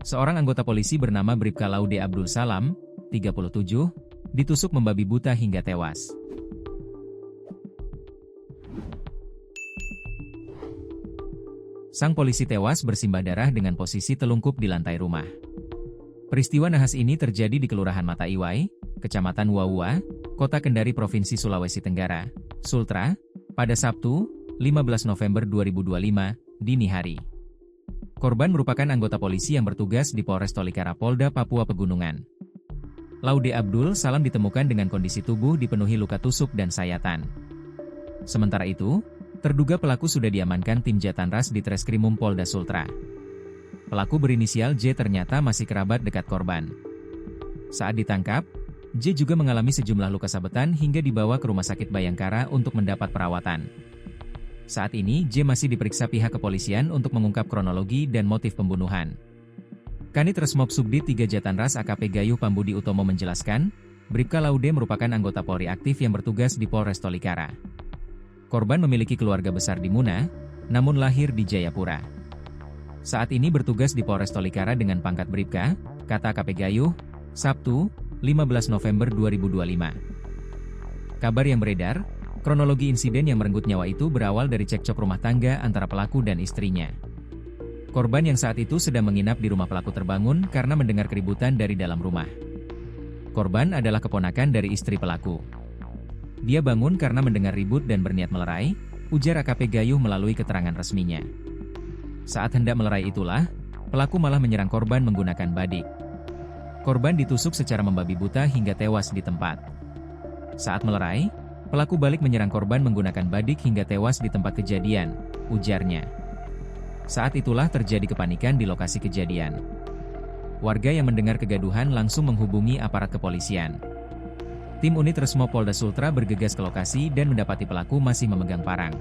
Seorang anggota polisi bernama Bribka Laude Abdul Salam, 37, ditusuk membabi buta hingga tewas. Sang polisi tewas bersimbah darah dengan posisi telungkup di lantai rumah. Peristiwa nahas ini terjadi di Kelurahan Mata Iwai, Kecamatan Wawua, Kota Kendari, Provinsi Sulawesi Tenggara, Sultra, pada Sabtu, 15 November 2025, dini hari. Korban merupakan anggota polisi yang bertugas di Polres Tolikara, Polda Papua Pegunungan. Laude Abdul Salam ditemukan dengan kondisi tubuh dipenuhi luka tusuk dan sayatan. Sementara itu, terduga pelaku sudah diamankan tim Jatanras di Treskrimum Polda Sultra. Pelaku berinisial J ternyata masih kerabat dekat korban. Saat ditangkap, J juga mengalami sejumlah luka sabetan hingga dibawa ke Rumah Sakit Bayangkara untuk mendapat perawatan. Saat ini, J masih diperiksa pihak kepolisian untuk mengungkap kronologi dan motif pembunuhan. Kanit Resmob Subdit 3 Jatanras AKP Gayuh Pambudi Utomo menjelaskan, Bribka Laude merupakan anggota Polri aktif yang bertugas di Polres Tolikara. Korban memiliki keluarga besar di Muna, namun lahir di Jayapura. Saat ini bertugas di Polres Tolikara dengan pangkat Bribka, kata AKP Gayuh, Sabtu, 15 November 2025. Kabar yang beredar, kronologi insiden yang merenggut nyawa itu berawal dari cekcok rumah tangga antara pelaku dan istrinya. Korban yang saat itu sedang menginap di rumah pelaku terbangun karena mendengar keributan dari dalam rumah. Korban adalah keponakan dari istri pelaku. Dia bangun karena mendengar ribut dan berniat melerai, ujar AKP Gayuh melalui keterangan resminya. Saat hendak melerai itulah, pelaku malah menyerang korban menggunakan badik. Korban ditusuk secara membabi buta hingga tewas di tempat. Saat melerai, pelaku balik menyerang korban menggunakan badik hingga tewas di tempat kejadian, ujarnya. Saat itulah terjadi kepanikan di lokasi kejadian. Warga yang mendengar kegaduhan langsung menghubungi aparat kepolisian. Tim unit Resmob Polda Sultra bergegas ke lokasi dan mendapati pelaku masih memegang parang.